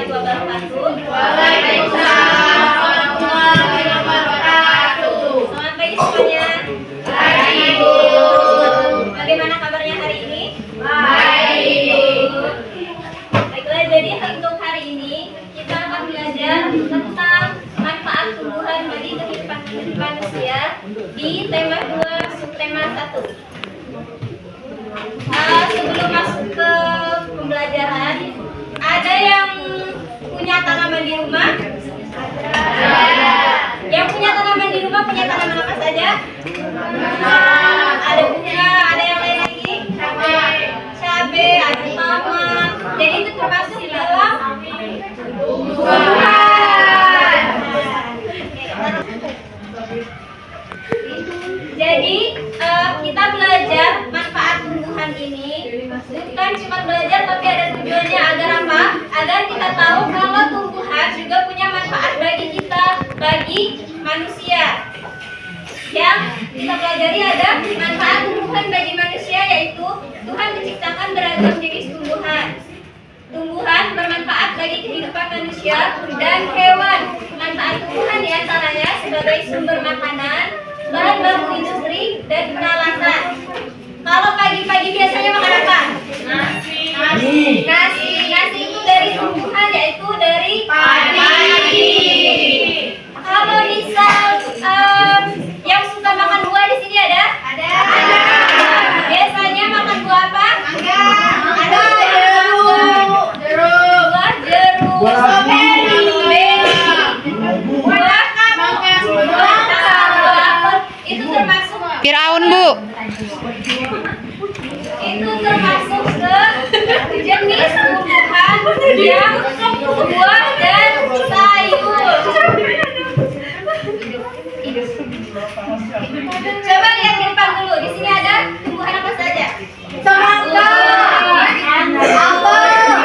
warahmatullahi wabarakatuh. Waalaikumsalam warahmatullahi wabarakatuh. Selamat pagi semuanya. Pagi, Bu. Bagaimana kabarnya hari ini? Baik. Baiklah, jadi untuk hari ini kita akan belajar tentang manfaat tumbuhan bagi kehidupan manusia di tema 2 subtema 1. Sebelum masuk ke pembelajaran, ada yang punya tanaman di rumah? Yang punya tanaman di rumah punya tanaman apa saja? Ada bunga, ada yang lain lagi? Cabai, ada tomat. Jadi itu termasuk di dalam tumbuhan. Jadi kita belajar manfaat tumbuhan ini bukan cuma belajar, tapi ada tujuannya agar apa? Agar kita tahu kalau tumbuhan juga punya manfaat bagi kita, bagi manusia. Yang kita pelajari ada manfaat tumbuhan bagi manusia, yaitu Tuhan menciptakan beragam jenis tumbuhan. Tumbuhan bermanfaat bagi kehidupan manusia dan hewan. Manfaat tumbuhan diantaranya sebagai sumber makanan, bahan baku industri, dan peralatan. Kalau pagi-pagi biasanya makan apa? Nasi. Nasi itu dari tumbuhan, yaitu dari padi. Kalau misal yang suka makan buah di sini ada? Ada. Biasanya makan buah apa? Ada jeruk. Buah jeruk. Strawberry. Buah apel. Itu termasuk Firaun, Bu. itu termasuk ke jenis tumbuhan yang buah dan sayur. Coba lihat di depan dulu. Di sini ada tumbuhan apa saja? Semangka, apel,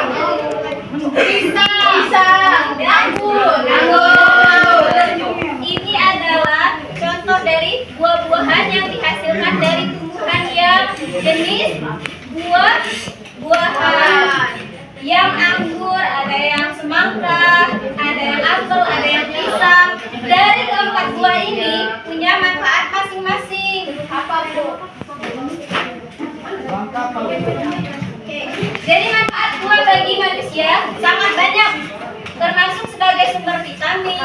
pisang, anggur. Ini adalah contoh dari buah-buahan yang dihasilkan dari tumbuhan yang jenis buah-buahan. Yang anggur, ada yang semangka, ada yang apel, ada yang pisang. Dari keempat buah ini punya manfaat masing-masing. Apa, Bu? Oke. Jadi manfaat buah bagi manusia sangat banyak, termasuk sebagai sumber vitamin,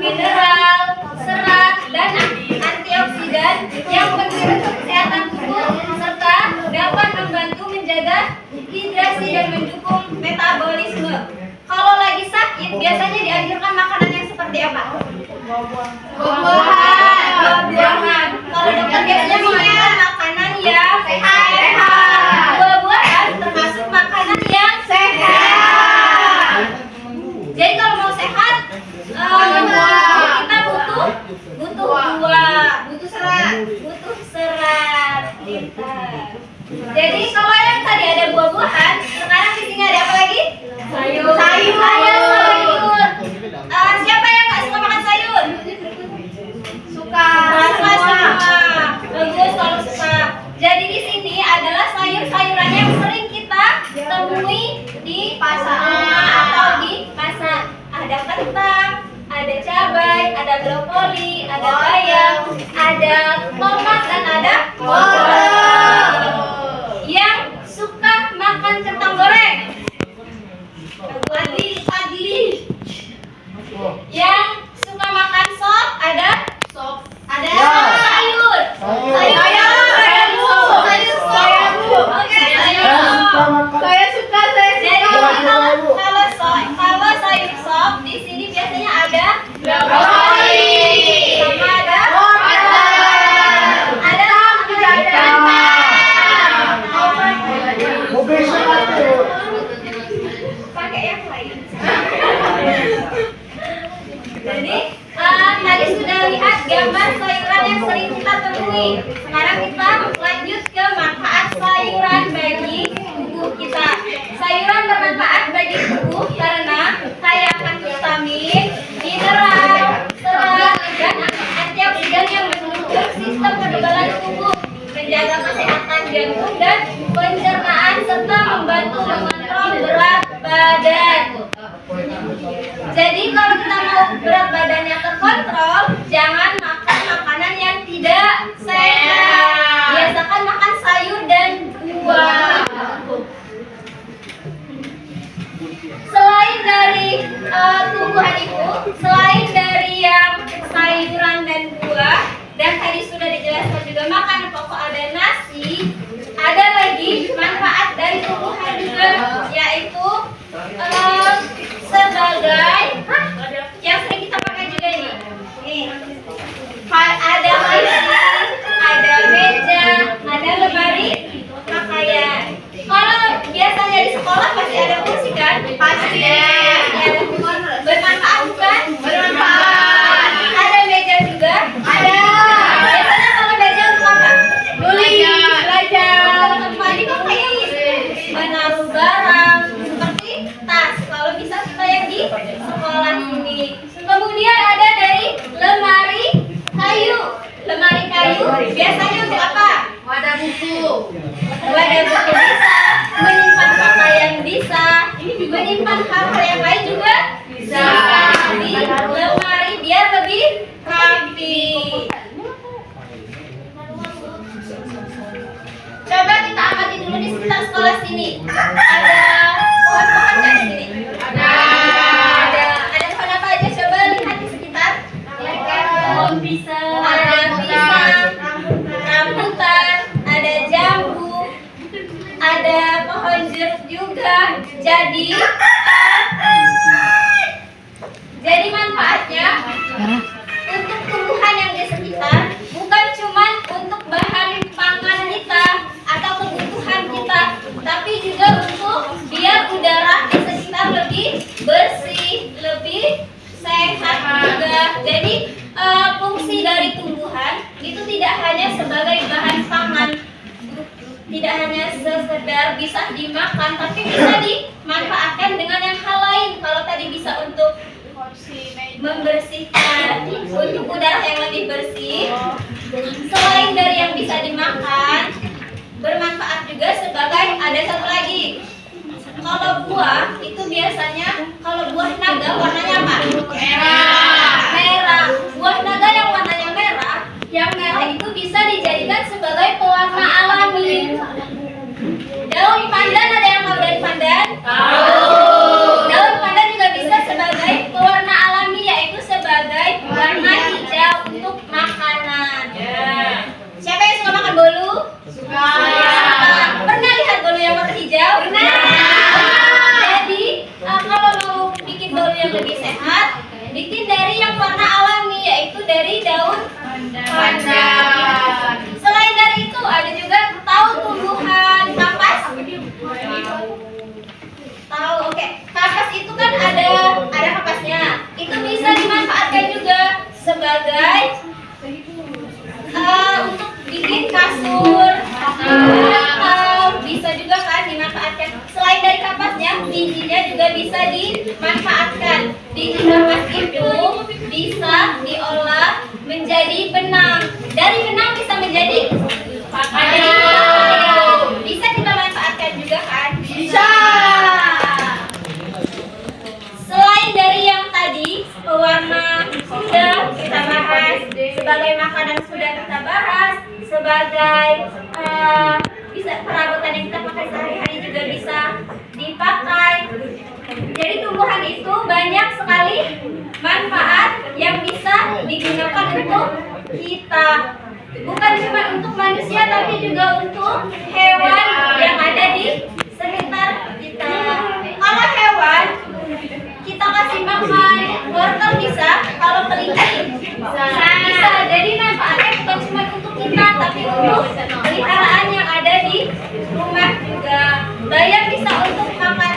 mineral, serat, dan antioksidan yang penting untuk kesehatan tubuh serta dapat membantu menjaga hidrasi dan mendukung metabolisme. Kalau lagi sakit, biasanya dianjurkan makanan yang seperti apa? Buah-buahan. Kalau dokter biasanya mengatakan makanan yang sehat. Buah-buahan termasuk makanan yang sehat. Jadi kalau mau sehat, kita butuh buah, butuh serat. Jadi kalau yang tadi ada buah-buahan, sekarang di sini ada apa lagi? Sayur. Siapa yang nggak suka makan sayur? Suka. Bagus kalau suka. Jadi di sini adalah sayur-sayuran yang sering kita temui di pasar atau di pasar. Ada kentang, ada cabai, ada brokoli, ada bayam, ada tomat, dan ada wortel. Yang suka makan kentang goreng? Pagi. Yang suka makan sop ada? Ada sayur. Oke, Saya suka. jadi kalau sayur sop di sini biasanya ada brokoli, sama ada pakai yang lain. Jadi tadi sudah lihat gambar sayuran yang sering kita temui. Sekarang kita lanjut ke manfaat sayuran bagi tubuh kita. Sayuran bermanfaat bagi tubuh karena kaya akan vitamin, mineral, serat, dan antioksidan yang mendukung sistem kekebalan tubuh, menjaga kesehatan jantung dan pencernaan, serta membantu mengontrol berat badan. Jadi kalau kita mau berat badannya terkontrol, jangan makan makanan yang tidak sehat. Biasakan makan sayur dan buah. Selain dari tumbuhan itu, selain dari yang sayuran dan buah, dan tadi sudah dijelaskan juga makanan pokok ada nasi, ada lagi manfaat dari tumbuhan juga, yaitu sebagai yang sering kita pakai juga nih. Ada kursi, ada meja, ada lemari pakaian. Kalau biasanya di sekolah pasti ada kursi kan? Pasti. Bermanfaat bukan? Bermanfaat. Ada meja juga? Ada. Biasanya kalau meja untuk apa? Belajar. Tempat dipakai menaruh barang seperti tas. Kalau bisa kita yang di sekolah ini. Kemudian ada dari lemari kayu. Lemari kayu biasanya untuk apa? Wadah buku. Wadah buku bisa, menyimpan pakaian bisa, menyimpan hal-hal yang lain juga bisa. Di lemari biar lebih rapi. Coba kita amati dulu di sekitar sekolah sini. Ada pohon-pohon nggak di sini? Ada. Ada pohon apa aja? Coba lihat di sekitar. Pohon pisang. Ada pisang, rambutan, ada jambu, ada pohon jeruk juga. Jadi manfaatnya untuk tumbuhan yang di sekitar bukan cuma untuk bahan pangan kita atau kebutuhan kita, tapi juga untuk biar udara di sekitar lebih bersih, lebih sehat juga. Jadi fungsi dari tumbuhan itu tidak hanya sebagai bahan pangan, tidak hanya sekedar bisa dimakan, tapi bisa dimanfaatkan dengan yang hal lain. Kalau tadi bisa untuk membersihkan, untuk udara yang lebih bersih, selain dari yang bisa dimakan, bermanfaat juga sebagai ada satu lagi. Kalau buah itu biasanya kalau buah naga warnanya apa? Merah. Buah naga yang warnanya merah, yang merah itu bisa dijadikan sebagai pewarna alami. Daun pandan, ada yang tahu daun pandan? Tahu. Daun pandan juga bisa sebagai pewarna alami, yaitu sebagai warna hijau untuk makanan. Siapa yang suka makan bolu? Suka. Pernah lihat bolu yang warna hijau? Pernah. Jadi kalau mau bikin bolu yang lebih sehat, bikin dari yang warna alami, yaitu dari daun pandan. Selain dari itu ada juga tahu tumbuhan kapas? Tahu, oke. Kapas itu kan ada kapasnya. Itu bisa dimanfaatkan juga sebagai untuk bikin kasur, atau bisa juga kan dimanfaatkan. Selain dari kapasnya, bijinya juga bisa dimanfaatkan. Biji kapas itu bisa diolah menjadi benang. Dari benang bisa menjadi pakaian. Bisa kita manfaatkan juga kan? Bisa. Selain dari yang tadi, pewarna sudah kita bahas, sebagai makanan sudah kita bahas, sebagai bisa perabotan yang kita pakai sehari-hari juga bisa dipakai. Jadi tumbuhan itu banyak sekali manfaat yang bisa digunakan untuk kita. Bukan cuma untuk manusia, tapi juga untuk hewan yang ada di sekitar kita. Kalau hewan, kita kasih makan wortel bisa, kalau kelinci bisa. Jadi manfaatnya bukan cuma untuk kita, tapi untuk peliharaan yang ada di rumah juga. Bayam bisa untuk makan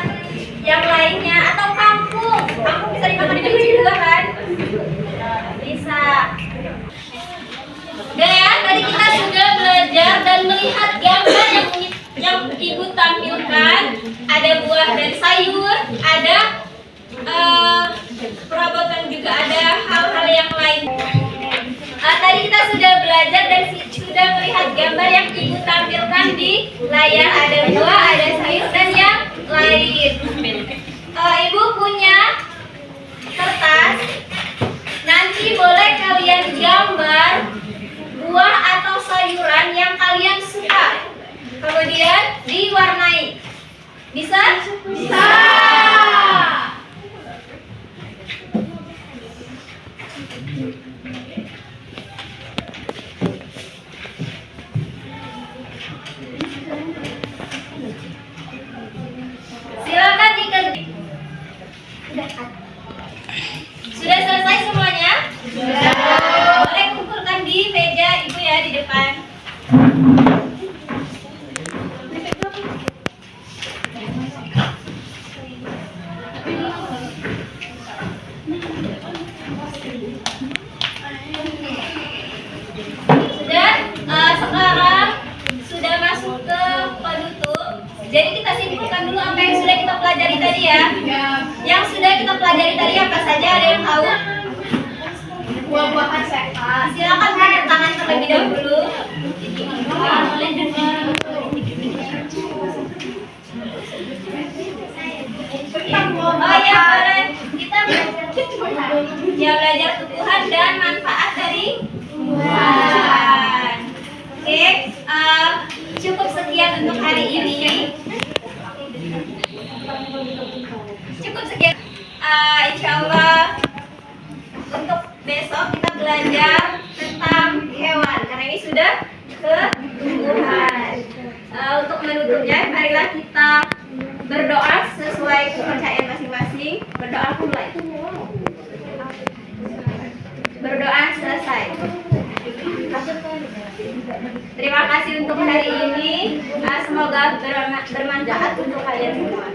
yang lainnya, atau kangkung. Kangkung bisa dimakan di kecil juga kan? Bisa. Dan tadi kita sudah belajar dan melihat gambar yang ibu tampilkan. Ada buah dan sayur, ada perabotan juga, ada hal-hal yang lain. Tadi kita sudah belajar dan sudah melihat gambar yang ibu tampilkan di layar. Ada buah, ada sayur, dan yang lain. Ibu punya Bisa? Bisa. Silakan dikerjakan. Sudah selesai semuanya? Sudah. Boleh kumpulkan di meja ibu ya di depan. Sudah, sekarang sudah masuk ke penutup. Jadi kita simpulkan dulu apa yang sudah kita pelajari tadi ya. Yang sudah kita pelajari tadi apa saja? Ada yang tahu? Buah-buahan sehat. Silakan angkat tangan terlebih dahulu. Oh ya boleh. Kita ya belajar tumbuhan dan manfaat dari tumbuhan. Oke, cukup sekian untuk hari ini. Cukup sekian. Insya Allah untuk besok kita belajar tentang hewan karena ini sudah ke tumbuhan. Untuk menutupnya, marilah kita berdoa sesuai kepercayaan masing-masing. Berdoa mulai. Berdoa selesai. Terima kasih untuk hari ini. Semoga bermanfaat untuk kalian semua.